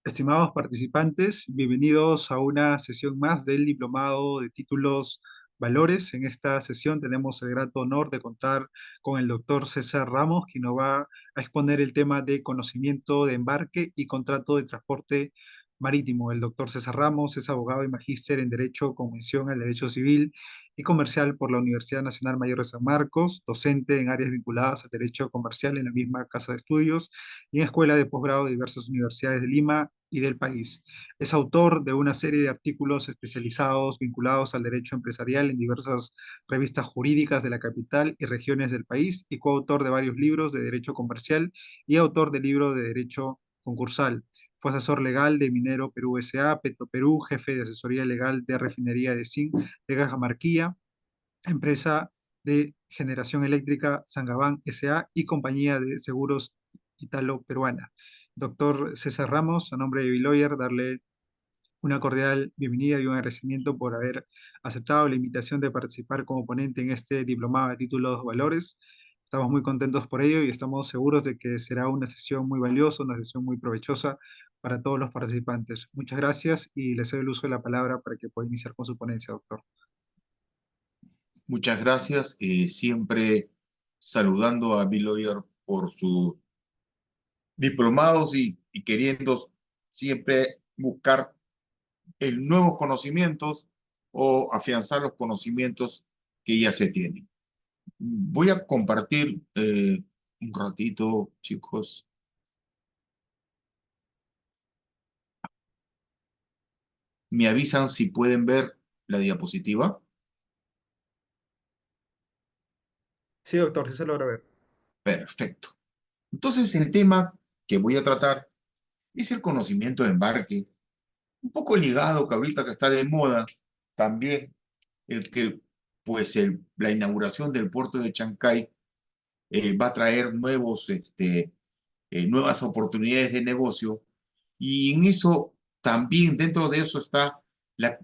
Estimados participantes, bienvenidos a una sesión más del Diplomado de Títulos Valores. En esta sesión tenemos el grato honor de contar con el doctor César Ramos, quien nos va a exponer el tema de conocimiento de embarque y contrato de transporte marítimo. El doctor César Ramos es abogado y magíster en Derecho con mención al Derecho Civil y Comercial por la Universidad Nacional Mayor de San Marcos, docente en áreas vinculadas al Derecho Comercial en la misma casa de estudios y en escuela de posgrado de diversas universidades de Lima y del país. Es autor de una serie de artículos especializados vinculados al derecho empresarial en diversas revistas jurídicas de la capital y regiones del país y coautor de varios libros de derecho comercial y autor del libro de derecho concursal. Fue asesor legal de Minero Perú S.A., Petroperú, jefe de asesoría legal de refinería de zinc de Cajamarquilla, empresa de generación eléctrica Sangabán S.A. y compañía de seguros italo-peruana. Doctor César Ramos, a nombre de Biloyer, darle una cordial bienvenida y un agradecimiento por haber aceptado la invitación de participar como ponente en este diplomado de títulos valores. Estamos muy contentos por ello y estamos seguros de que será una sesión muy valiosa, una sesión muy provechosa para todos los participantes. Muchas gracias y les doy el uso de la palabra para que pueda iniciar con su ponencia, doctor. Muchas gracias. Siempre saludando a Bill Lawyer por sus diplomados y queriendo siempre buscar el nuevos conocimientos o afianzar los conocimientos que ya se tienen. Voy a compartir un ratito, chicos. ¿Me avisan si pueden ver la diapositiva? Sí, doctor, sí se logra ver. Perfecto. Entonces, el tema que voy a tratar es el conocimiento de embarque, un poco ligado, que ahorita que está de moda, también el que pues la inauguración del puerto de Chancay va a traer nuevas oportunidades de negocio, y en eso también, dentro de eso está la,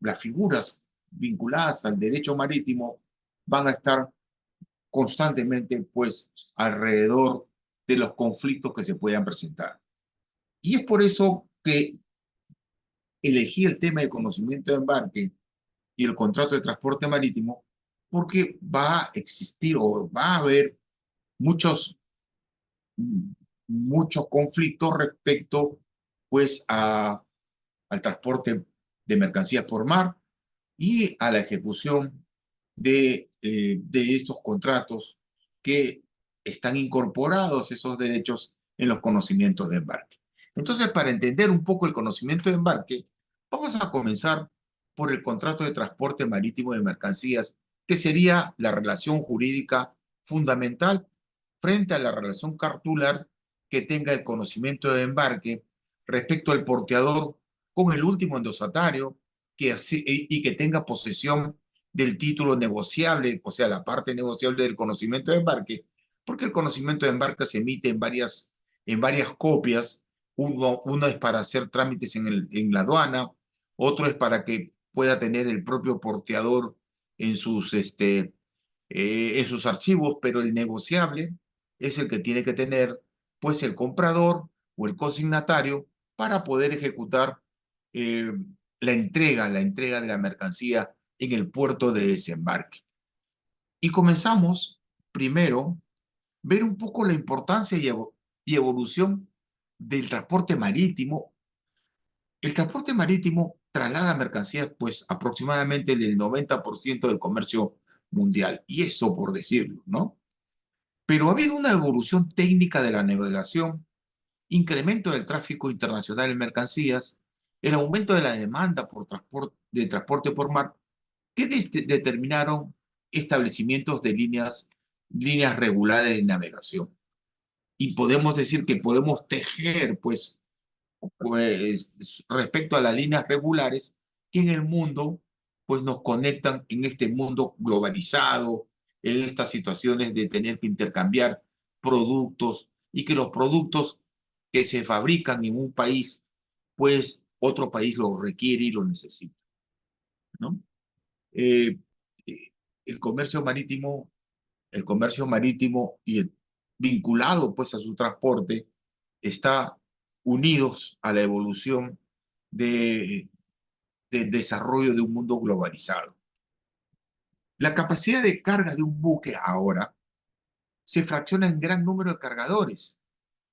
las figuras vinculadas al derecho marítimo van a estar constantemente pues alrededor de los conflictos que se puedan presentar. Y es por eso que elegí el tema de conocimiento de embarque y el contrato de transporte marítimo, porque va a existir o va a haber muchos, muchos conflictos respecto pues al transporte de mercancías por mar y a la ejecución de estos contratos que están incorporados esos derechos en los conocimientos de embarque. Entonces, para entender un poco el conocimiento de embarque, vamos a comenzar por el contrato de transporte marítimo de mercancías, que sería la relación jurídica fundamental frente a la relación cartular que tenga el conocimiento de embarque respecto al porteador con el último endosatario y que tenga posesión del título negociable, o sea, la parte negociable del conocimiento de embarque, porque el conocimiento de embarque se emite en varias copias. Uno es para hacer trámites en la aduana, otro es para que pueda tener el propio porteador en en sus archivos, pero el negociable es el que tiene que tener pues el comprador o el consignatario para poder ejecutar eh, la entrega de la mercancía en el puerto de desembarque. Y comenzamos primero ver un poco la importancia y evolución del transporte marítimo. El transporte marítimo traslada mercancías pues aproximadamente del 90% del comercio mundial, y eso por decirlo, ¿no? Pero ha habido una evolución técnica de la navegación, incremento del tráfico internacional en mercancías, el aumento de la demanda de transporte por mar, que determinaron establecimientos de líneas regulares de navegación. Y podemos decir que podemos tejer, pues, respecto a las líneas regulares, que en el mundo, pues nos conectan en este mundo globalizado, en estas situaciones de tener que intercambiar productos y que los productos que se fabrican en un país, pues otro país lo requiere y lo necesita, ¿no? Eh, eh, el comercio marítimo, el comercio marítimo y vinculado pues a su transporte está unidos a la evolución del desarrollo de un mundo globalizado. La capacidad de carga de un buque ahora se fracciona en gran número de cargadores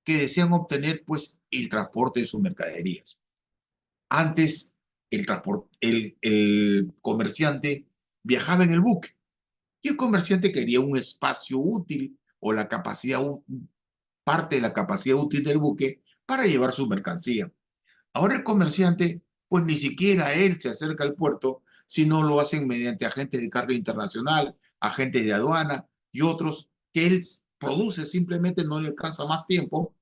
que desean obtener pues, el transporte de sus mercaderías. Antes, el comerciante viajaba en el buque y el comerciante quería un espacio útil o la capacidad, parte de la capacidad útil del buque para llevar su mercancía. Ahora el comerciante, pues ni siquiera él se acerca al puerto, sino lo hacen mediante agentes de carga internacional, agentes de aduana y otros que él produce, simplemente no le alcanza más tiempo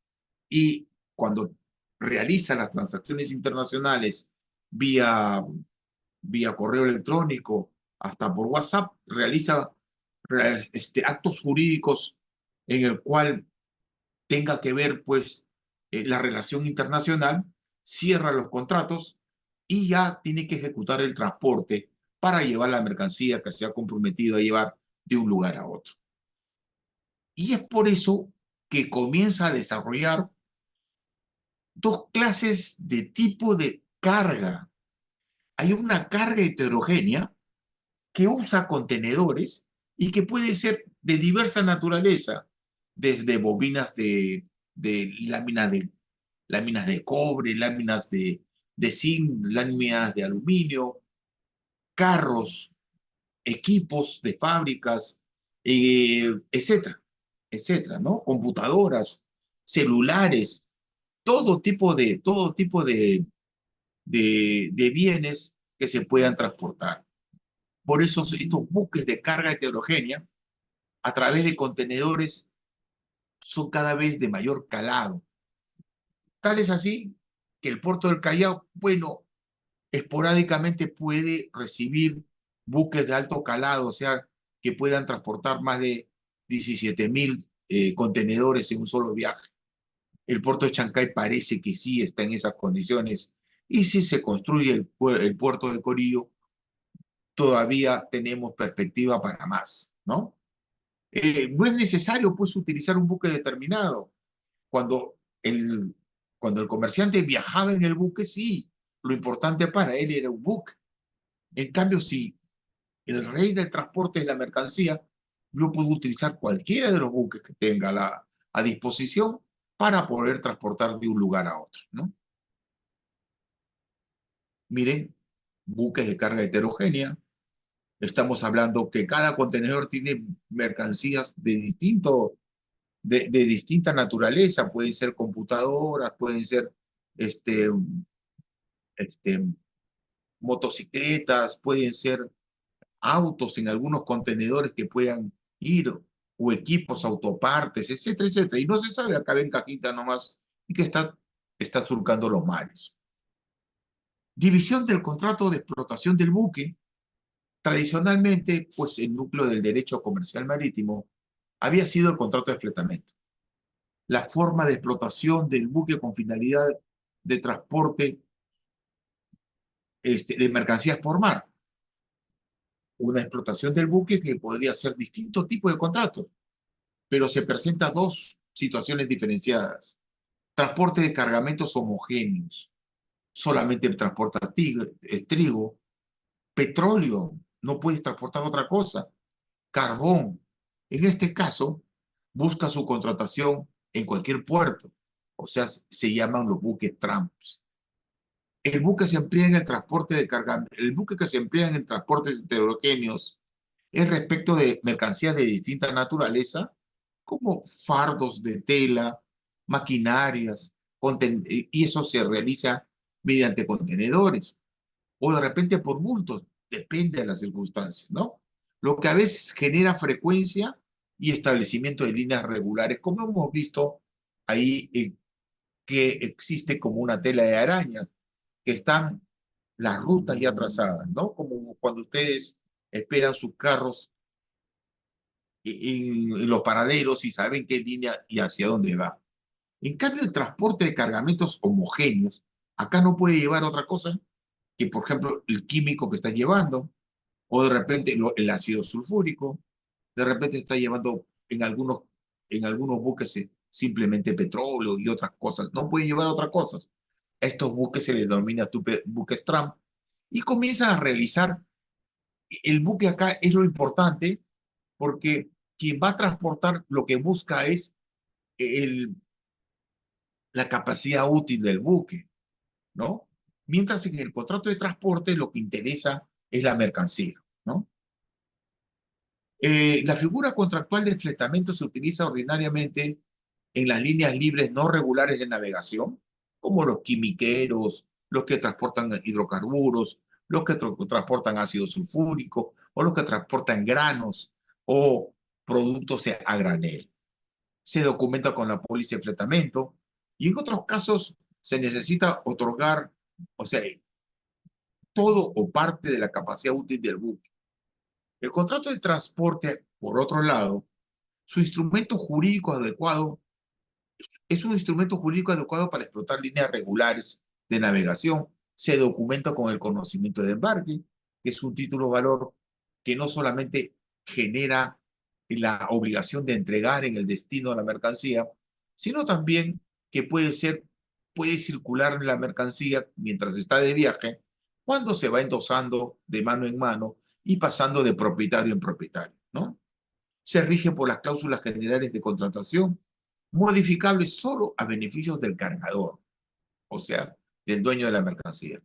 y cuando realiza las transacciones internacionales vía, vía correo electrónico, hasta por WhatsApp, realiza actos jurídicos en el cual tenga que ver pues la relación internacional, cierra los contratos y ya tiene que ejecutar el transporte para llevar la mercancía que se ha comprometido a llevar de un lugar a otro. Y es por eso que comienza a desarrollar dos clases de tipo de carga. Hay una carga heterogénea que usa contenedores y que puede ser de diversa naturaleza, desde bobinas de láminas de cobre, láminas de zinc, láminas de aluminio, carros, equipos de fábricas, etcétera, etcétera, ¿no? Computadoras, celulares, todo tipo de bienes que se puedan transportar. Por eso estos buques de carga heterogénea a través de contenedores son cada vez de mayor calado. Tal es así que el puerto del Callao, bueno, esporádicamente puede recibir buques de alto calado, o sea, que puedan transportar más de 17.000 contenedores en un solo viaje. El puerto de Chancay parece que sí está en esas condiciones. Y si se construye el puerto de Corillo, todavía tenemos perspectiva para más, ¿no? No es necesario, pues, utilizar un buque determinado. Cuando el, cuando el comerciante viajaba en el buque, sí, lo importante para él era un buque. En cambio, si el rey del transporte es la mercancía, yo puedo utilizar cualquiera de los buques que tenga a disposición para poder transportar de un lugar a otro, ¿no? Miren, buques de carga heterogénea. Estamos hablando que cada contenedor tiene mercancías de distinta naturaleza. Pueden ser computadoras, pueden ser este, este, motocicletas, pueden ser autos en algunos contenedores que puedan ir, o equipos, autopartes, etcétera, etcétera. Y no se sabe, acá ven cajita nomás, y que está surcando los mares. División del contrato de explotación del buque. Tradicionalmente, pues el núcleo del derecho comercial marítimo había sido el contrato de fletamento. La forma de explotación del buque con finalidad de transporte de mercancías por mar. Una explotación del buque que podría ser distintos tipos de contratos, pero se presentan dos situaciones diferenciadas. Transporte de cargamentos homogéneos, solamente transporta trigo, petróleo, no puedes transportar otra cosa, carbón. En este caso, busca su contratación en cualquier puerto, o sea, se llaman los buques tramps. El buque se emplea en el transporte de cargamentos, el buque que se emplea en el transporte heterogéneos es respecto de mercancías de distinta naturaleza, como fardos de tela, maquinarias, y eso se realiza mediante contenedores o de repente por bultos, depende de las circunstancias, ¿no? Lo que a veces genera frecuencia y establecimiento de líneas regulares, como hemos visto ahí que existe como una tela de araña, que están las rutas ya trazadas, ¿no? Como cuando ustedes esperan sus carros en los paraderos y saben qué línea y hacia dónde va. En cambio, el transporte de cargamentos homogéneos, acá no puede llevar otra cosa que, por ejemplo, el químico que está llevando, o de repente el ácido sulfúrico, de repente está llevando en algunos buques simplemente petróleo y otras cosas, no pueden llevar otras cosas. A estos buques se les denomina buques Trump y comienzan a realizar, el buque acá es lo importante porque quien va a transportar lo que busca es el, la capacidad útil del buque, ¿no? Mientras en el contrato de transporte lo que interesa es la mercancía, ¿no? La figura contractual de fletamento se utiliza ordinariamente en las líneas libres no regulares de navegación, como los quimiqueros, los que transportan hidrocarburos, los que transportan ácido sulfúrico, o los que transportan granos o productos a granel. Se documenta con la póliza de fletamento y en otros casos se necesita otorgar, o sea, todo o parte de la capacidad útil del buque. El contrato de transporte, por otro lado, su instrumento jurídico adecuado es un instrumento jurídico adecuado para explotar líneas regulares de navegación. Se documenta con el conocimiento de embarque, que es un título valor que no solamente genera la obligación de entregar en el destino la mercancía, sino también que puede circular la mercancía mientras está de viaje, cuando se va endosando de mano en mano y pasando de propietario en propietario, ¿no? Se rige por las cláusulas generales de contratación, modificables solo a beneficios del cargador, o sea, del dueño de la mercancía.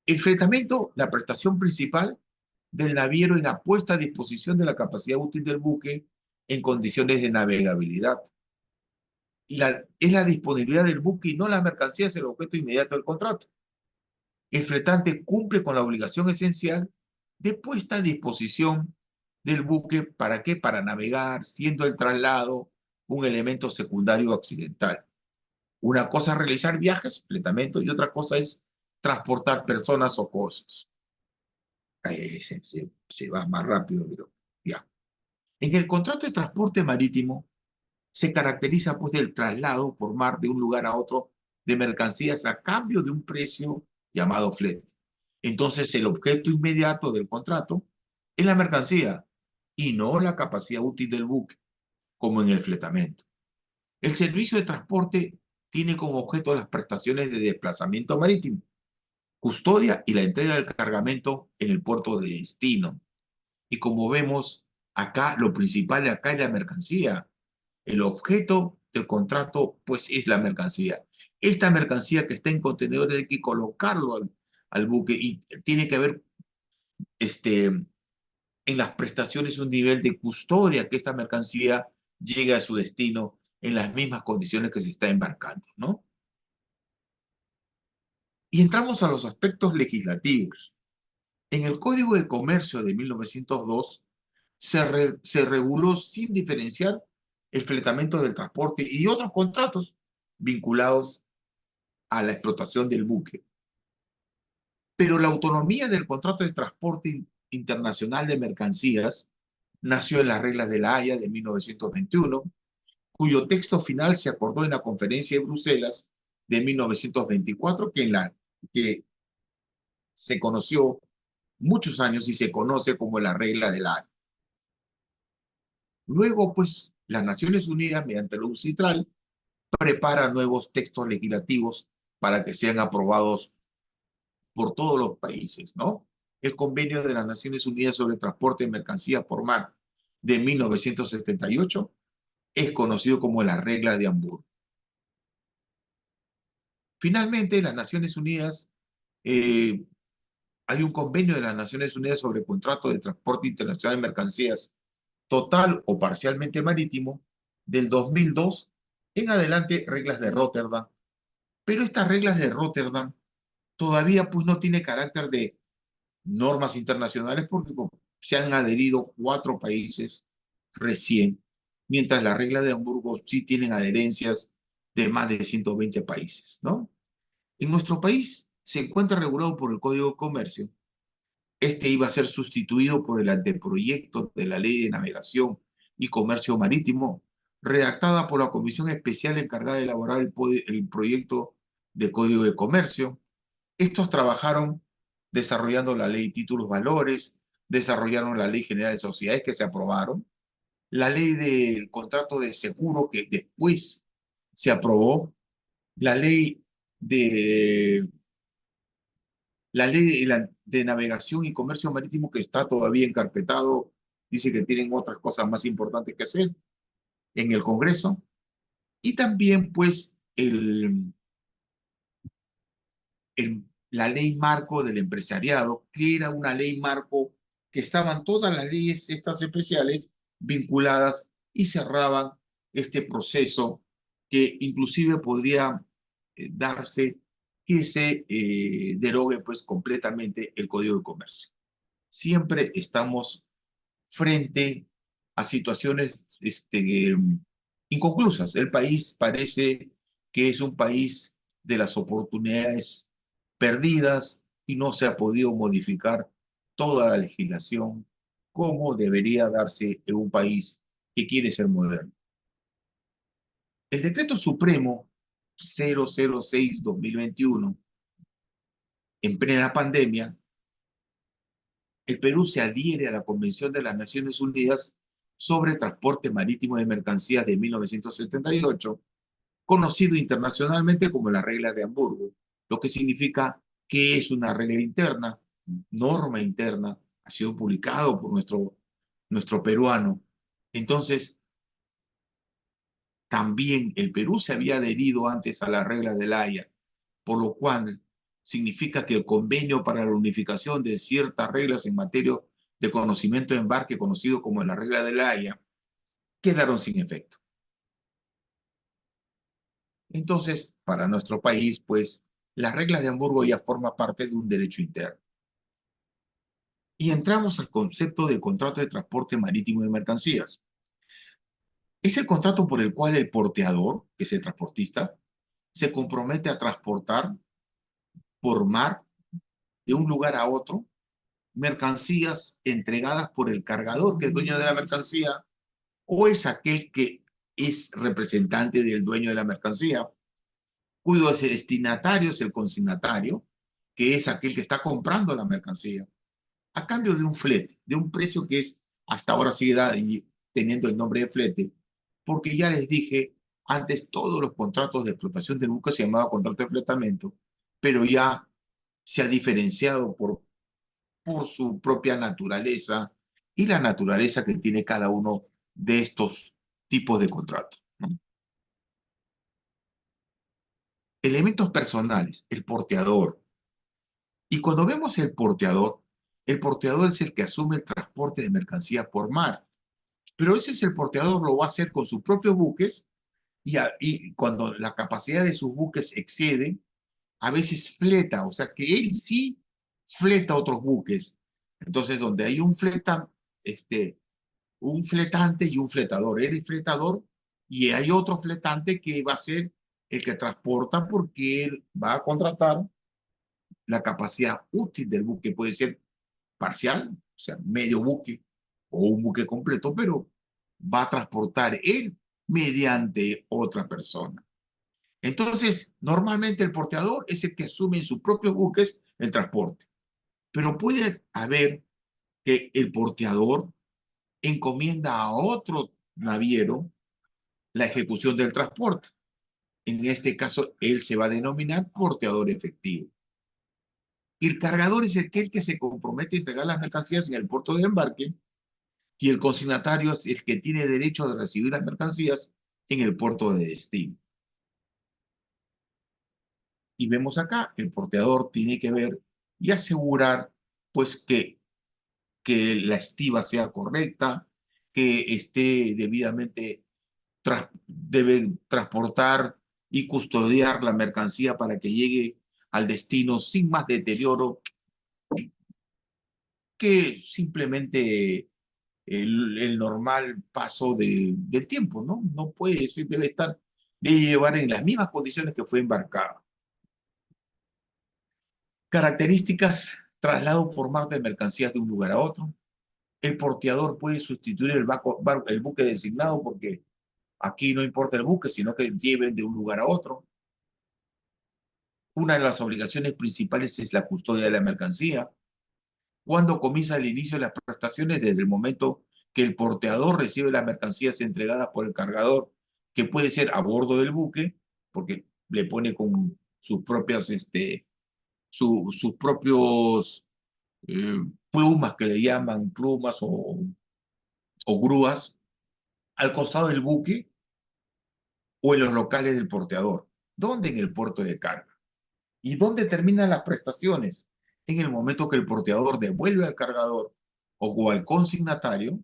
El fletamento, la prestación principal del naviero en la puesta a disposición de la capacidad útil del buque en condiciones de navegabilidad. Es la disponibilidad del buque y no la mercancía es el objeto inmediato del contrato. El fletante cumple con la obligación esencial de puesta a disposición del buque. ¿Para qué? Para navegar, siendo el traslado un elemento secundario accidental. Una cosa es realizar viajes, fletamento, y otra cosa es transportar personas o cosas. Ahí se va más rápido, pero ya. En el contrato de transporte marítimo se caracteriza pues del traslado por mar de un lugar a otro de mercancías a cambio de un precio llamado flete. Entonces el objeto inmediato del contrato es la mercancía y no la capacidad útil del buque, como en el fletamento. El servicio de transporte tiene como objeto las prestaciones de desplazamiento marítimo, custodia y la entrega del cargamento en el puerto de destino. Y como vemos acá, lo principal de acá es la mercancía. El objeto del contrato, pues, es la mercancía. Esta mercancía que está en contenedores hay que colocarlo al buque y tiene que haber en las prestaciones un nivel de custodia que esta mercancía llegue a su destino en las mismas condiciones que se está embarcando, ¿no? Y entramos a los aspectos legislativos. En el Código de Comercio de 1902 se reguló sin diferenciar el fletamento del transporte y otros contratos vinculados a la explotación del buque. Pero la autonomía del contrato de transporte internacional de mercancías nació en las reglas de la Haya de 1921, cuyo texto final se acordó en la Conferencia de Bruselas de 1924, que se conoció muchos años y se conoce como la regla de la Haya. Luego, pues, las Naciones Unidas, mediante la UNCITRAL, prepara nuevos textos legislativos para que sean aprobados por todos los países, ¿no? El Convenio de las Naciones Unidas sobre Transporte de Mercancías por Mar de 1978 es conocido como la Regla de Hamburgo. Finalmente, las Naciones Unidas, hay un convenio de las Naciones Unidas sobre contrato de transporte internacional de mercancías total o parcialmente marítimo del 2002 en adelante, reglas de Rotterdam. Pero estas reglas de Rotterdam todavía pues no tiene carácter de normas internacionales porque se han adherido 4 países recién, mientras las reglas de Hamburgo sí tienen adherencias de más de 120 países, ¿no? En nuestro país se encuentra regulado por el Código de Comercio. Este iba a ser sustituido por el anteproyecto de la Ley de Navegación y Comercio Marítimo, redactada por la Comisión Especial encargada de elaborar el proyecto de Código de Comercio. Estos trabajaron desarrollando la Ley de Títulos Valores, desarrollaron la Ley General de Sociedades que se aprobaron, la ley del contrato de seguro que después se aprobó, la ley de de navegación y comercio marítimo que está todavía encarpetado, dice que tienen otras cosas más importantes que hacer en el Congreso, y también pues la ley marco del empresariado, que era una ley marco que estaban todas las leyes estas especiales vinculadas y cerraban este proceso que inclusive podría darse que se derogue pues completamente el Código de Comercio. Siempre estamos frente a situaciones inconclusas. El país parece que es un país de las oportunidades perdidas y no se ha podido modificar toda la legislación como debería darse en un país que quiere ser moderno. El Decreto Supremo 006-2021, en plena pandemia, el Perú se adhiere a la Convención de las Naciones Unidas sobre Transporte Marítimo de Mercancías de 1978, conocido internacionalmente como la Regla de Hamburgo, lo que significa que es una regla interna, norma interna, ha sido publicado por nuestro peruano. Entonces, también el Perú se había adherido antes a la regla de La Haya, por lo cual significa que el convenio para la unificación de ciertas reglas en materia de conocimiento de embarque, conocido como la regla de La Haya, quedaron sin efecto. Entonces, para nuestro país, pues, la regla de Hamburgo ya forma parte de un derecho interno. Y entramos al concepto de contrato de transporte marítimo de mercancías. Es el contrato por el cual el porteador, que es el transportista, se compromete a transportar por mar de un lugar a otro mercancías entregadas por el cargador, que es dueño de la mercancía, o es aquel que es representante del dueño de la mercancía, cuyo destinatario es el consignatario, que es aquel que está comprando la mercancía, a cambio de un flete, de un precio que es hasta ahora sigue teniendo el nombre de flete, porque ya les dije, antes todos los contratos de explotación del buque se llamaba contrato de fletamento, pero ya se ha diferenciado por su propia naturaleza y la naturaleza que tiene cada uno de estos tipos de contratos, ¿no? Elementos personales, el porteador. Y cuando vemos el porteador es el que asume el transporte de mercancías por mar. Pero ese es el porteador, lo va a hacer con sus propios buques y cuando la capacidad de sus buques excede, a veces fleta, o sea que él sí fleta otros buques. Entonces, donde hay un fletante y un fletador. Él es fletador y hay otro fletante que va a ser el que transporta porque él va a contratar la capacidad útil del buque. Puede ser parcial, o sea, medio buque o un buque completo, pero va a transportar él mediante otra persona. Entonces, normalmente el porteador es el que asume en sus propios buques el transporte, pero puede haber que el porteador encomienda a otro naviero la ejecución del transporte. En este caso, él se va a denominar porteador efectivo. El cargador es aquel que se compromete a entregar las mercancías en el puerto de embarque y el consignatario es el que tiene derecho de recibir las mercancías en el puerto de destino. Y vemos acá, el porteador tiene que ver y asegurar pues que la estiva sea correcta, que esté debidamente deben transportar y custodiar la mercancía para que llegue al destino sin más deterioro que simplemente el normal paso del tiempo, ¿no? No puede, debe llevar en las mismas condiciones que fue embarcado. Características, traslado por mar de mercancías de un lugar a otro. El porteador puede sustituir el buque designado porque aquí no importa el buque, sino que lleven de un lugar a otro. Una de las obligaciones principales es la custodia de la mercancía. ¿Cuándo comienza el inicio de las prestaciones? Desde el momento que el porteador recibe las mercancías entregadas por el cargador, que puede ser a bordo del buque, porque le pone con sus propias, sus propios plumas que le llaman plumas o grúas al costado del buque o en los locales del porteador. ¿Dónde? En el puerto de carga. ¿Y dónde terminan las prestaciones? En el momento que el porteador devuelve al cargador o al consignatario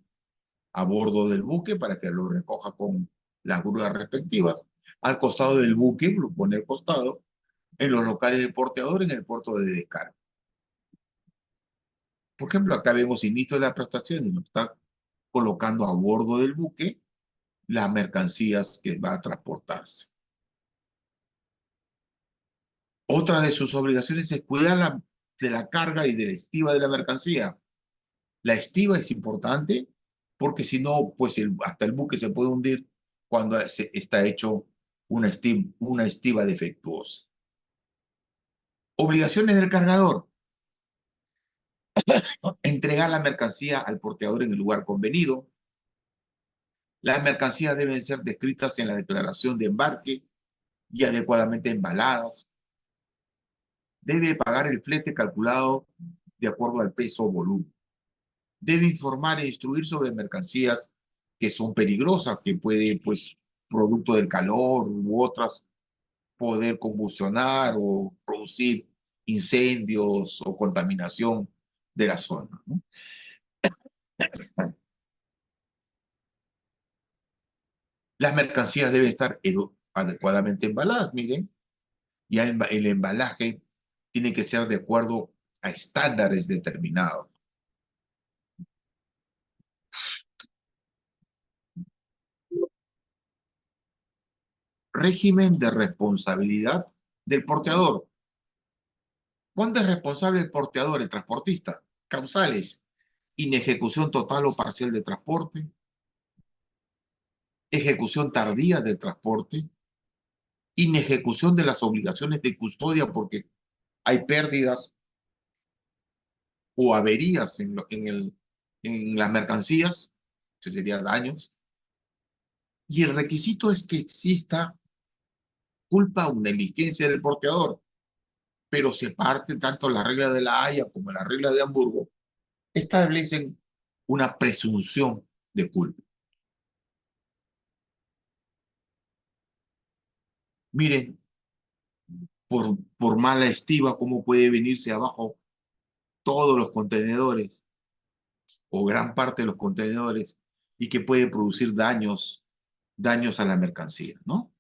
a bordo del buque para que lo recoja con las grúas respectivas, al costado del buque, lo pone al costado, en los locales del porteador, en el puerto de descarga. Por ejemplo, acá vemos inicio de la prestación y nos está colocando a bordo del buque las mercancías que va a transportarse. Otra de sus obligaciones es cuidar de la carga y de la estiva de la mercancía. La estiva es importante porque si no, pues hasta el buque se puede hundir cuando está hecho una estiva defectuosa. Obligaciones del cargador. Entregar la mercancía al porteador en el lugar convenido. Las mercancías deben ser descritas en la declaración de embarque y adecuadamente embaladas. Debe pagar el flete calculado de acuerdo al peso o volumen. Debe informar e instruir sobre mercancías que son peligrosas, que puede, pues, producto del calor u otras, poder combustionar o producir incendios o contaminación de la zona, ¿no? Las mercancías deben estar adecuadamente embaladas, miren, ya el embalaje tiene que ser de acuerdo a estándares determinados. Régimen de responsabilidad del porteador. ¿Cuándo es responsable el porteador, el transportista? Causales: inejecución total o parcial de transporte, ejecución tardía del transporte, inejecución de las obligaciones de custodia porque hay pérdidas o averías en las mercancías, que serían daños, y el requisito es que exista culpa o negligencia del porteador, pero se parte tanto la regla de la Haya como la regla de Hamburgo, establecen una presunción de culpa. Miren, por mala estiva, cómo puede venirse abajo todos los contenedores o gran parte de los contenedores y que puede producir daños a la mercancía, ¿no?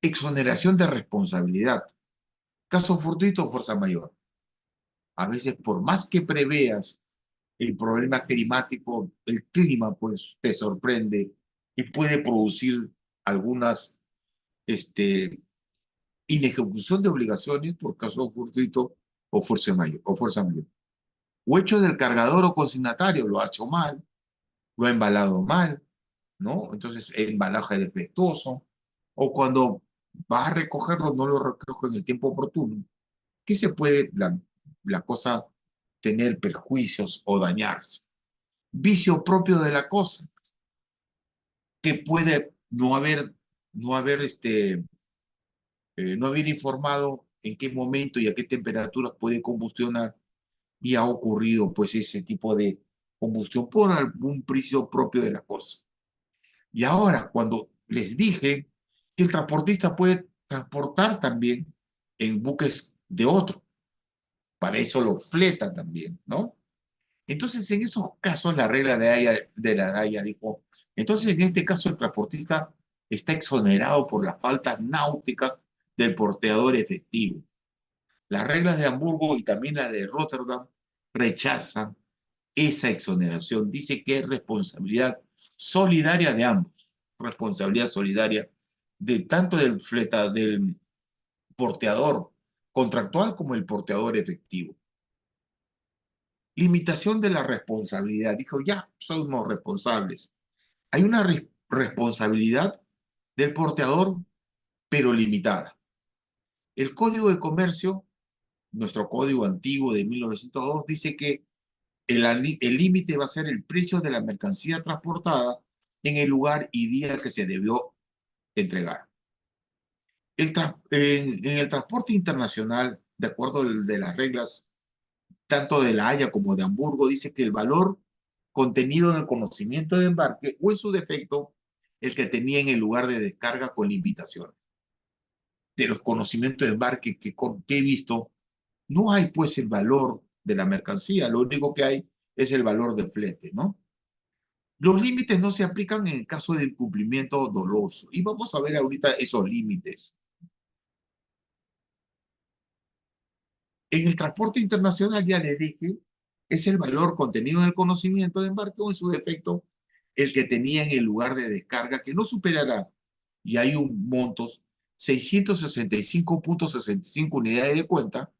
Exoneración de responsabilidad. Caso fortuito o fuerza mayor. A veces, por más que preveas el problema climático, el clima pues te sorprende y puede producir algunas inejecución de obligaciones por caso fortuito o fuerza mayor. O hecho del cargador o consignatario, lo ha hecho mal, lo ha embalado mal, ¿no? Entonces, el embalaje defectuoso, o cuando va a recogerlo, no lo recoge en el tiempo oportuno, que se puede la cosa tener perjuicios o dañarse. Vicio propio de la cosa, que puede no haber informado en qué momento y a qué temperaturas puede combustionar y ha ocurrido pues ese tipo de combustión por algún precio propio de la cosa. Y ahora, cuando les dije que el transportista puede transportar también en buques de otro, para eso lo fleta también, ¿no? Entonces, en esos casos, la regla de la Haya dijo, entonces en este caso el transportista está exonerado por las faltas náuticas del porteador efectivo. Las reglas de Hamburgo y también la de Rotterdam rechazan esa exoneración. Dice que es responsabilidad solidaria de ambos, responsabilidad solidaria de tanto del porteador contractual como el porteador efectivo. Limitación de la responsabilidad. Dijo, ya, somos responsables. Hay una responsabilidad del porteador, pero limitada. El Código de Comercio nuestro código antiguo de 1902 dice que el límite va a ser el precio de la mercancía transportada en el lugar y día que se debió entregar. En el transporte internacional, de acuerdo de las reglas tanto de La Haya como de Hamburgo, dice que el valor contenido en el conocimiento de embarque o en su defecto, el que tenía en el lugar de descarga con limitaciones. De los conocimientos de embarque que he visto, no hay pues el valor de la mercancía, lo único que hay es el valor del flete, ¿no? Los límites no se aplican en el caso de incumplimiento doloso. Y vamos a ver ahorita esos límites. En el transporte internacional, ya les dije, es el valor contenido en el conocimiento de embarque o en su defecto, el que tenía en el lugar de descarga, que no superará, y hay un montos, 665.65 unidades de cuenta,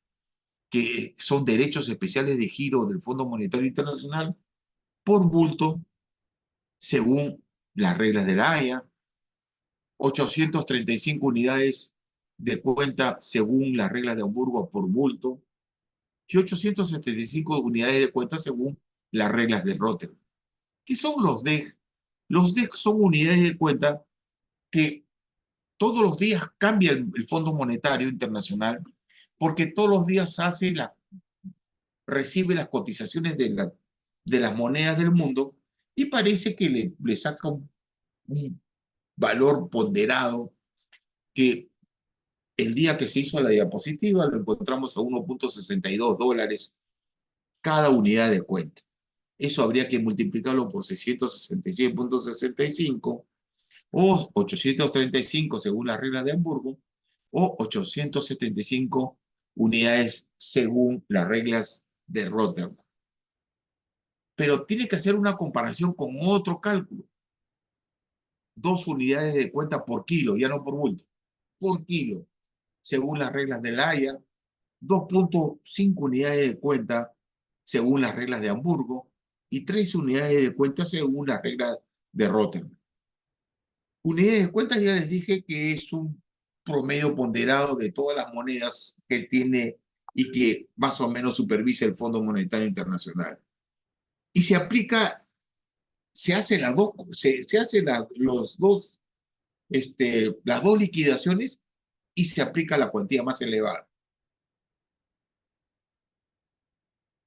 que son derechos especiales de giro del Fondo Monetario Internacional, por bulto, según las reglas de la Haya, 835 unidades de cuenta según las reglas de Hamburgo por bulto, y 875 unidades de cuenta según las reglas de Rotterdam. ¿Qué son los DEG? Los DEG son unidades de cuenta que todos los días cambia el Fondo Monetario Internacional porque todos los días recibe las cotizaciones de las monedas del mundo y parece que le saca un valor ponderado que el día que se hizo la diapositiva lo encontramos a $1.62 cada unidad de cuenta. Eso habría que multiplicarlo por 666.65 o 835 según las reglas de Hamburgo o 875 unidades según las reglas de Rotterdam. Pero tiene que hacer una comparación con otro cálculo. 2 unidades de cuenta por kilo, ya no por bulto, por kilo, según las reglas de La Haya, 2.5 unidades de cuenta según las reglas de Hamburgo y 3 unidades de cuenta según las reglas de Rotterdam. Unidades de cuenta ya les dije que es un promedio ponderado de todas las monedas que tiene y que más o menos supervisa el Fondo Monetario Internacional. Y se aplica, se hace las dos liquidaciones y se aplica la cuantía más elevada.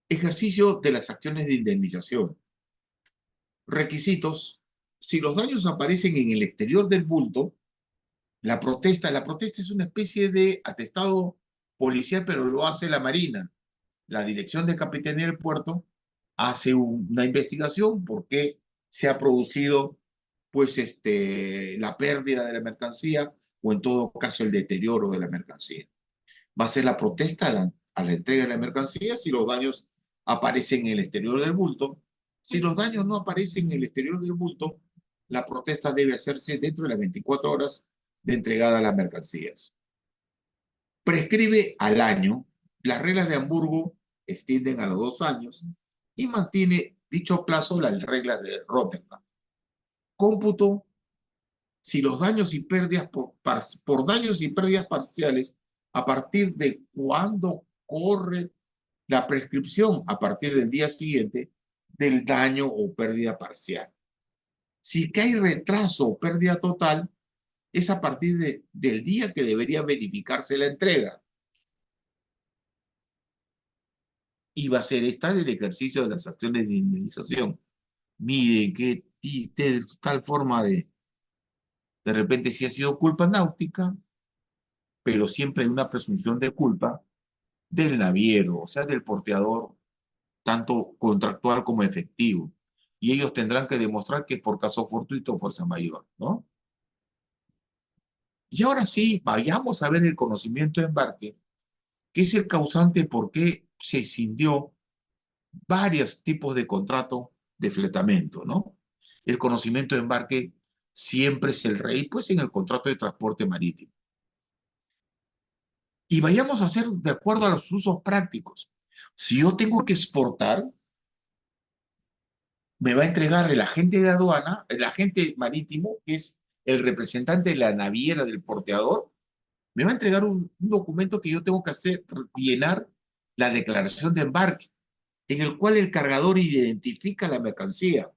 Ejercicio de las acciones de indemnización. Requisitos. Si los daños aparecen en el exterior del bulto, la protesta es una especie de atestado policial, pero lo hace la Marina. La Dirección de Capitanía del Puerto hace una investigación por qué se ha producido pues, la pérdida de la mercancía o en todo caso el deterioro de la mercancía. Va a ser la protesta a la entrega de la mercancía si los daños aparecen en el exterior del bulto. Si los daños no aparecen en el exterior del bulto, la protesta debe hacerse dentro de las 24 horas de entregada a las mercancías. Prescribe al año. Las reglas de Hamburgo extienden a los 2 años y mantiene dicho plazo las reglas de Rotterdam. Cómputo. Si los daños y pérdidas por daños y pérdidas parciales, a partir de cuándo corre la prescripción, a partir del día siguiente del daño o pérdida parcial. Si que hay retraso o pérdida total, es a partir del día que debería verificarse la entrega. Y va a ser esta el ejercicio de las acciones de indemnización. Mire, que tal forma de repente sí ha sido culpa náutica, pero siempre hay una presunción de culpa del naviero, o sea, del porteador, tanto contractual como efectivo. Y ellos tendrán que demostrar que es por caso fortuito o fuerza mayor, ¿no? Y ahora sí, vayamos a ver el conocimiento de embarque, que es el causante por qué se escindió varios tipos de contrato de fletamento, ¿no? El conocimiento de embarque siempre es el rey, pues en el contrato de transporte marítimo. Y vayamos a hacer de acuerdo a los usos prácticos. Si yo tengo que exportar, me va a entregar el agente de aduana, el agente marítimo, que es el representante de la naviera del porteador, me va a entregar un documento que yo tengo que llenar la declaración de embarque, en el cual el cargador identifica la mercancía.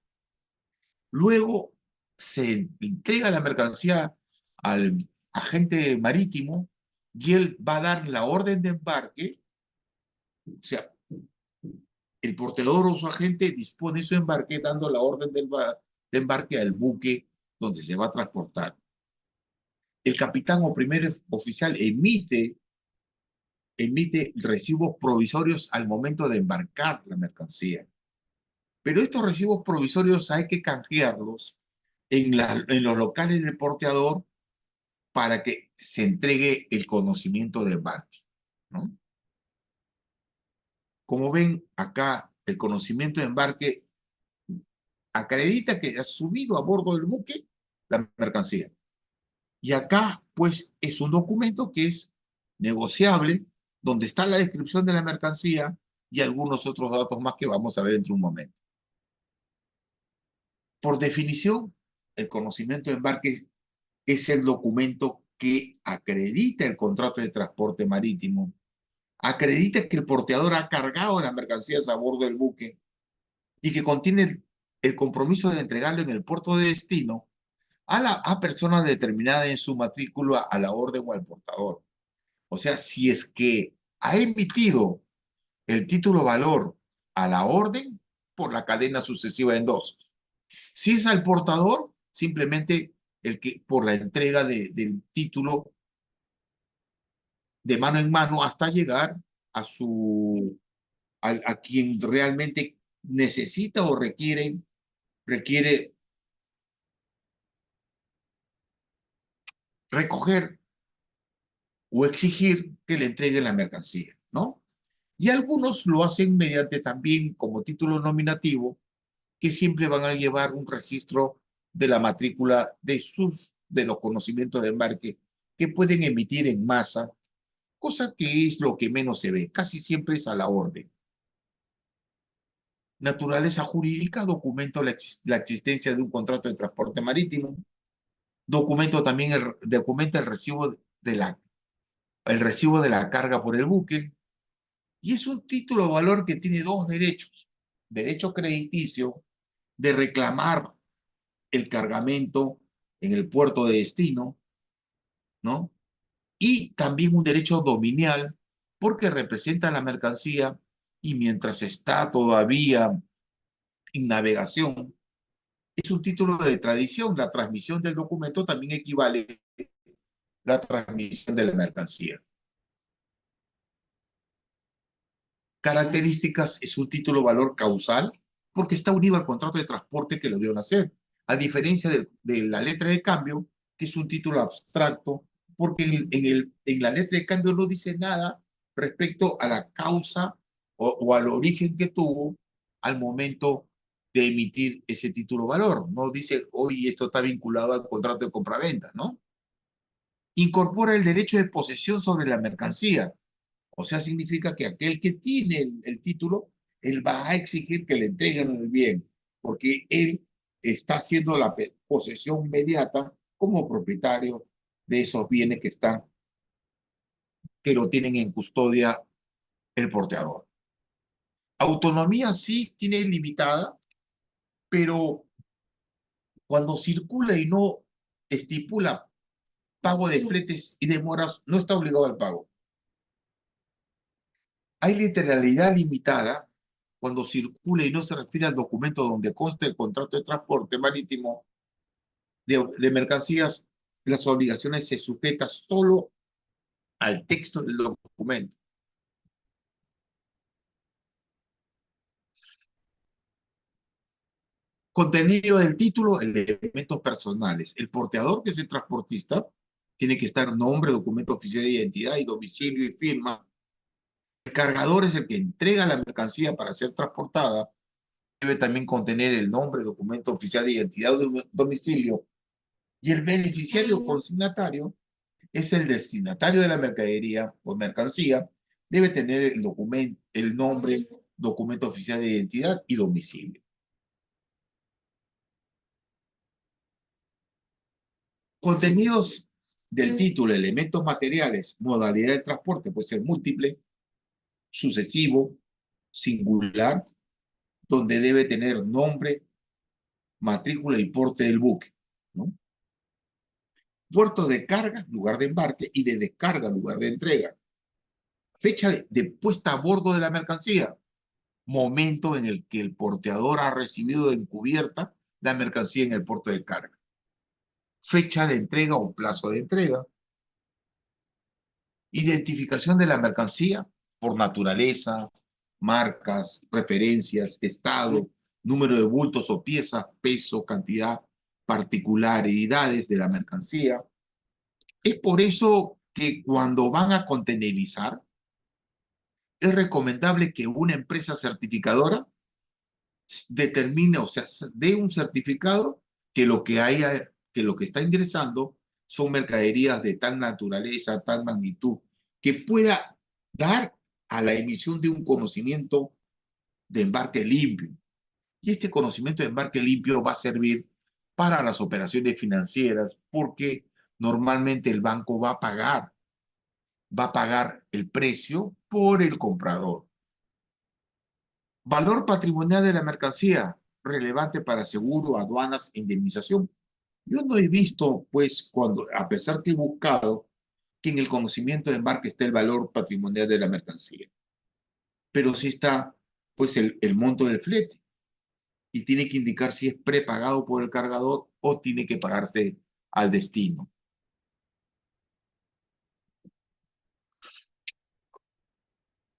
Luego se entrega la mercancía al agente marítimo y él va a dar la orden de embarque. O sea, el porteador o su agente dispone su embarque dando la orden de embarque al buque donde se va a transportar. El capitán o primer oficial emite recibos provisorios al momento de embarcar la mercancía. Pero estos recibos provisorios hay que canjearlos en los locales del porteador para que se entregue el conocimiento de embarque, ¿no? Como ven acá, el conocimiento de embarque acredita que ha subido a bordo del buque la mercancía. Y acá, pues, es un documento que es negociable, donde está la descripción de la mercancía y algunos otros datos más que vamos a ver dentro de un momento. Por definición, el conocimiento de embarque es el documento que acredita el contrato de transporte marítimo, acredita que el porteador ha cargado las mercancías a bordo del buque y que contiene el compromiso de entregarlo en el puerto de destino a persona determinada en su matrícula a la orden o al portador. O sea, si es que ha emitido el título valor a la orden por la cadena sucesiva de endosos. Si es al portador, simplemente el que por la entrega del título de mano en mano hasta llegar a quien realmente necesita o requiere recoger o exigir que le entreguen la mercancía, ¿no? Y algunos lo hacen mediante también como título nominativo, que siempre van a llevar un registro de la matrícula de los conocimientos de embarque que pueden emitir en masa, cosa que es lo que menos se ve, casi siempre es a la orden. Naturaleza jurídica, documento la existencia de un contrato de transporte marítimo, documenta el recibo de la carga por el buque, y es un título de valor que tiene dos derechos. Derecho crediticio de reclamar el cargamento en el puerto de destino, ¿no? Y también un derecho dominial porque representa la mercancía y mientras está todavía en navegación, es un título de tradición. La transmisión del documento también equivale a la transmisión de la mercancía. Características: es un título valor causal porque está unido al contrato de transporte que lo dio nacer, a diferencia de la letra de cambio, que es un título abstracto, porque en la letra de cambio no dice nada respecto a la causa o al origen que tuvo al momento de emitir ese título valor. No dice, hoy esto está vinculado al contrato de compraventa, ¿no? Incorpora el derecho de posesión sobre la mercancía. O sea, significa que aquel que tiene el título, él va a exigir que le entreguen el bien, porque él está haciendo la posesión inmediata como propietario de esos bienes que lo tienen en custodia el porteador. Autonomía sí tiene limitada, pero cuando circula y no estipula pago de fletes y demoras, no está obligado al pago. Hay literalidad limitada cuando circula y no se refiere al documento donde consta el contrato de transporte marítimo de mercancías. Las obligaciones se sujetan solo al texto del documento. Contenido del título: elementos personales. El porteador, que es el transportista, tiene que estar nombre, documento oficial de identidad y domicilio y firma. El cargador es el que entrega la mercancía para ser transportada. Debe también contener el nombre, documento oficial de identidad o domicilio. Y el beneficiario consignatario es el destinatario de la mercadería o mercancía. Debe tener el nombre, documento oficial de identidad y domicilio. Contenidos del título: elementos materiales, modalidad de transporte, puede ser múltiple, sucesivo, singular, donde debe tener nombre, matrícula y porte del buque, ¿no? Puerto de carga, lugar de embarque, y de descarga, lugar de entrega. Fecha de puesta a bordo de la mercancía, momento en el que el porteador ha recibido en cubierta la mercancía en el puerto de carga. Fecha de entrega o plazo de entrega. Identificación de la mercancía por naturaleza, marcas, referencias, estado, número de bultos o piezas, peso, cantidad, particularidades de la mercancía. Es por eso que cuando van a contenerizar, es recomendable que una empresa certificadora determine, o sea, dé un certificado que lo que haya, que lo que está ingresando son mercaderías de tal naturaleza, tal magnitud, que pueda dar a la emisión de un conocimiento de embarque limpio. Y este conocimiento de embarque limpio va a servir para las operaciones financieras, porque normalmente el banco va a pagar el precio por el comprador. Valor patrimonial de la mercancía, relevante para seguro, aduanas, indemnización. Yo no he visto, pues, cuando, a pesar que he buscado, que en el conocimiento de embarque esté el valor patrimonial de la mercancía. Pero sí está, pues, el monto del flete. Y tiene que indicar si es prepagado por el cargador o tiene que pagarse al destino.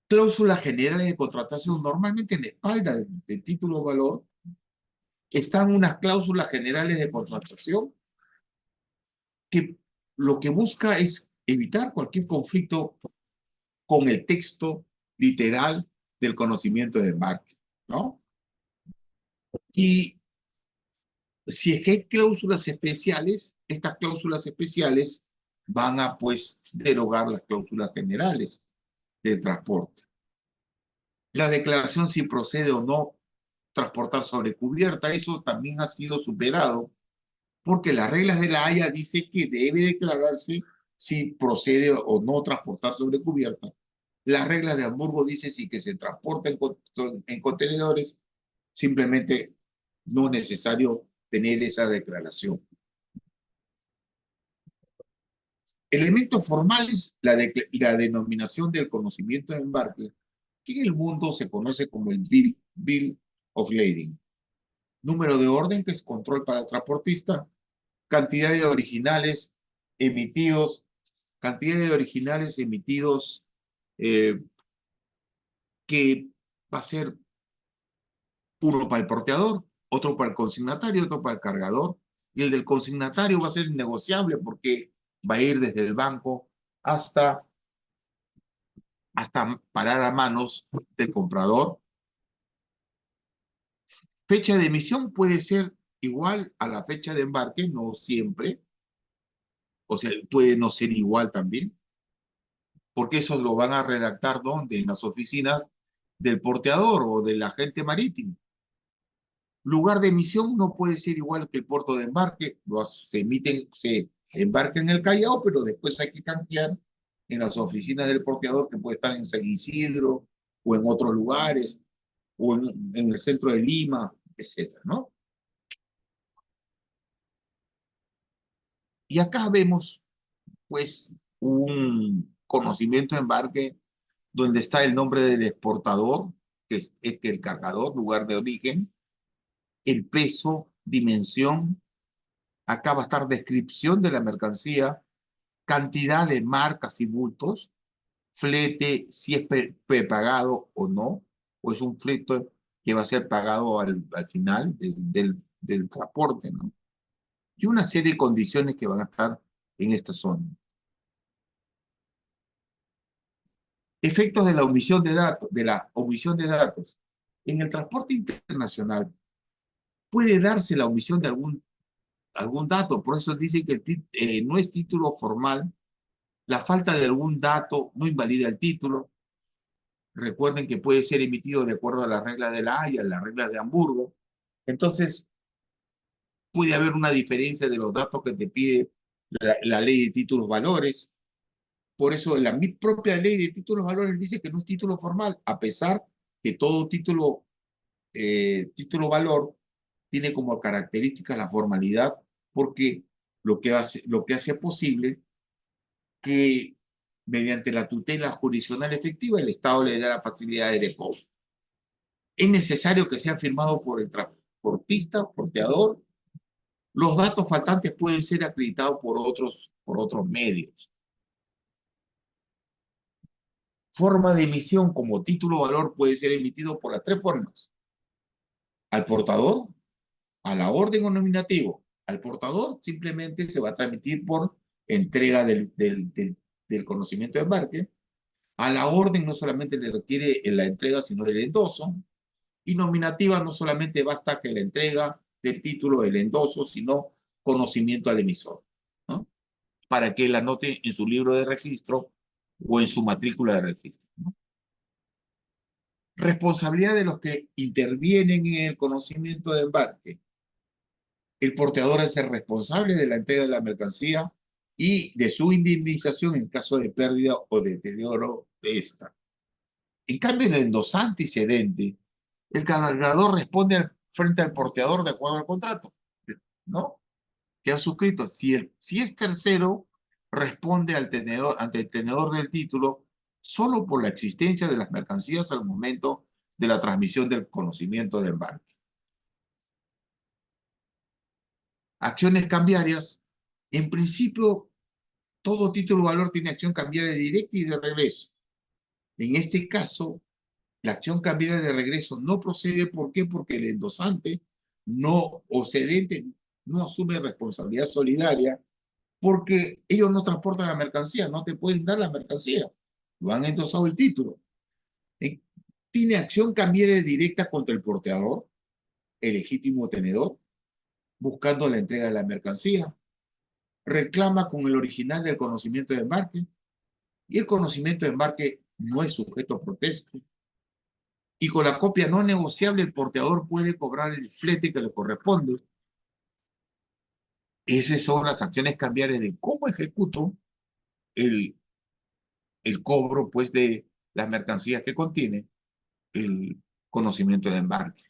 Cláusulas generales de contratación. Normalmente en la espalda del título de valor están unas cláusulas generales de contratación que lo que busca es evitar cualquier conflicto con el texto literal del conocimiento de embarque, ¿no? Y si es que hay cláusulas especiales, estas cláusulas especiales van a, pues, derogar las cláusulas generales del transporte. La declaración si procede o no transportar sobre cubierta, eso también ha sido superado, porque las reglas de la Haya dicen que debe declararse si procede o no transportar sobre cubierta. Las reglas de Hamburgo dicen si que se transporta en contenedores, simplemente no es necesario tener esa declaración. Elementos formales, la denominación del conocimiento de embarque, que en el mundo se conoce como el Bill of Lading. Número de orden, que es control para el transportista. Cantidad de originales emitidos, cantidad de originales emitidos eh, que va a ser uno para el porteador, otro para el consignatario, otro para el cargador. Y el del consignatario va a ser innegociable porque va a ir desde el banco hasta parar a manos del comprador. Fecha de emisión puede ser igual a la fecha de embarque, no siempre. O sea, puede no ser igual también, porque eso lo van a redactar ¿dónde? En las oficinas del porteador o del agente marítimo. Lugar de emisión no puede ser igual que el puerto de embarque. Se embarca en el Callao, pero después hay que canjear en las oficinas del porteador, que puede estar en San Isidro o en otros lugares, o en el centro de Lima, etcétera, ¿no? Y acá vemos, pues, un conocimiento de embarque donde está el nombre del exportador, que es el cargador, lugar de origen, el peso, dimensión. Acá va a estar descripción de la mercancía, cantidad de marcas y bultos, flete, si es prepagado o no, o es un flete que va a ser pagado al final del transporte, ¿no? Y una serie de condiciones que van a estar en esta zona. Efectos de la omisión de datos, En el transporte internacional puede darse la omisión de algún dato, por eso dice que no es título formal, la falta de algún dato no invalida el título. Recuerden que puede ser emitido de acuerdo a las reglas de la Haya, las reglas de Hamburgo. Entonces, puede haber una diferencia de los datos que te pide la ley de títulos valores. Por eso la propia ley de títulos valores dice que no es título formal, a pesar que todo título valor tiene como característica la formalidad, porque lo que hace posible que mediante la tutela jurisdiccional efectiva el Estado le dé la facilidad de cobro. Es necesario que sea firmado por el transportista, porteador. Los datos faltantes pueden ser acreditados por otros medios. Forma de emisión como título valor puede ser emitido por las tres formas: al portador, a la orden o nominativo. Al portador simplemente se va a transmitir por entrega del conocimiento de embarque. A la orden no solamente le requiere la entrega, sino el endoso. Y nominativa no solamente basta que la entrega del título, el endoso, sino conocimiento al emisor, ¿no? Para que él anote en su libro de registro o en su matrícula de registro, ¿no? Responsabilidad de los que intervienen en el conocimiento de embarque. El porteador es el responsable de la entrega de la mercancía y de su indemnización en caso de pérdida o deterioro de esta. En cambio, en el endosante y cedente, el cargador responde frente al porteador de acuerdo al contrato, ¿no? Que ha suscrito. Si es tercero, responde ante el tenedor del título solo por la existencia de las mercancías al momento de la transmisión del conocimiento de embarque. Acciones cambiarias. En principio, todo título de valor tiene acción cambiaria directa y de regreso. En este caso, la acción cambiaria de regreso no procede. ¿Por qué? Porque el endosante no, o cedente no asume responsabilidad solidaria, porque ellos no transportan la mercancía, no te pueden dar la mercancía, lo han endosado el título. Tiene acción cambiaria directa contra el porteador, el legítimo tenedor, buscando la entrega de la mercancía. Reclama con el original del conocimiento de embarque, y el conocimiento de embarque no es sujeto a protesto. Y con la copia no negociable, el porteador puede cobrar el flete que le corresponde. Esas son las acciones cambiarias de cómo ejecuto el, el cobro, pues, de las mercancías que contiene el conocimiento de embarque.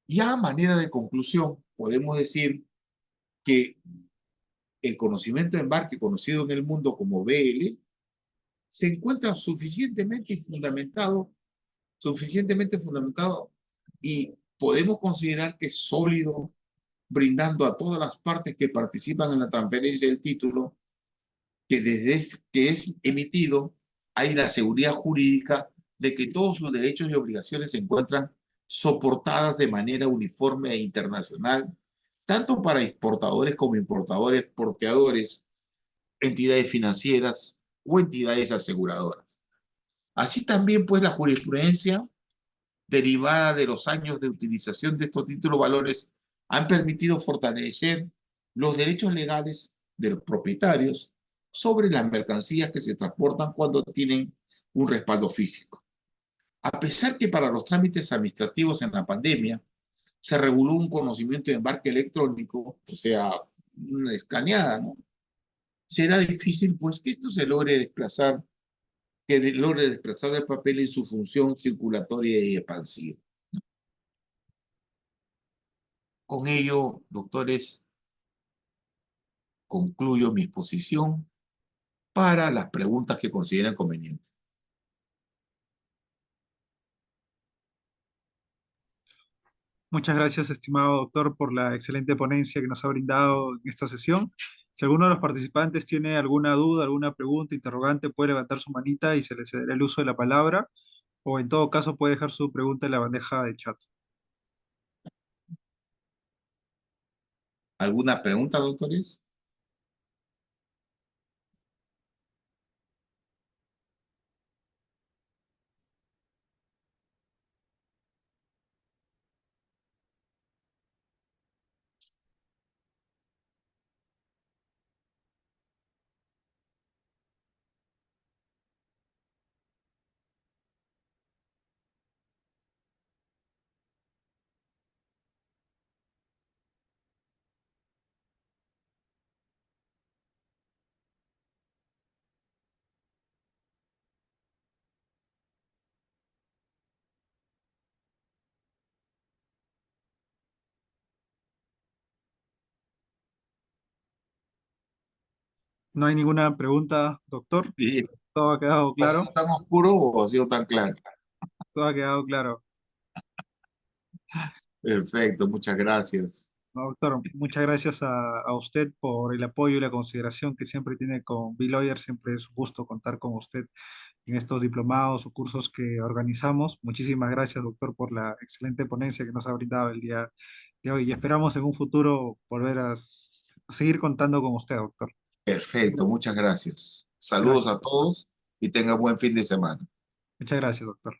Ya a manera de conclusión, podemos decir que el conocimiento de embarque, conocido en el mundo como BL, se encuentra suficientemente fundamentado, y podemos considerar que es sólido, brindando a todas las partes que participan en la transferencia del título que desde que es emitido hay la seguridad jurídica de que todos sus derechos y obligaciones se encuentran soportadas de manera uniforme e internacional, tanto para exportadores como importadores, porteadores, entidades financieras o entidades aseguradoras. Así también, pues, la jurisprudencia derivada de los años de utilización de estos títulos valores han permitido fortalecer los derechos legales de los propietarios sobre las mercancías que se transportan cuando tienen un respaldo físico. A pesar que para los trámites administrativos en la pandemia se reguló un conocimiento de embarque electrónico, o sea, una escaneada, ¿no? Será difícil, pues, que esto se logre desplazar, logre desplazar el papel en su función circulatoria y expansiva. Con ello, doctores, concluyo mi exposición para las preguntas que consideren convenientes. Muchas gracias, estimado doctor, por la excelente ponencia que nos ha brindado en esta sesión. Si alguno de los participantes tiene alguna duda, alguna pregunta, interrogante, puede levantar su manita y se le cederá el uso de la palabra, o en todo caso puede dejar su pregunta en la bandeja de chat. ¿Alguna pregunta, doctores? No hay ninguna pregunta, doctor. Sí. Todo ha quedado ¿Ha claro. sido tan oscuro o ha sido tan claro? Todo ha quedado claro. Perfecto, muchas gracias. No, doctor, muchas gracias a usted por el apoyo y la consideración que siempre tiene con B-Lawyer. Siempre es un gusto contar con usted en estos diplomados o cursos que organizamos. Muchísimas gracias, doctor, por la excelente ponencia que nos ha brindado el día de hoy. Y esperamos en un futuro volver a seguir contando con usted, doctor. Perfecto, muchas gracias. Saludos Gracias, a todos y tenga buen fin de semana. muchas gracias, doctor.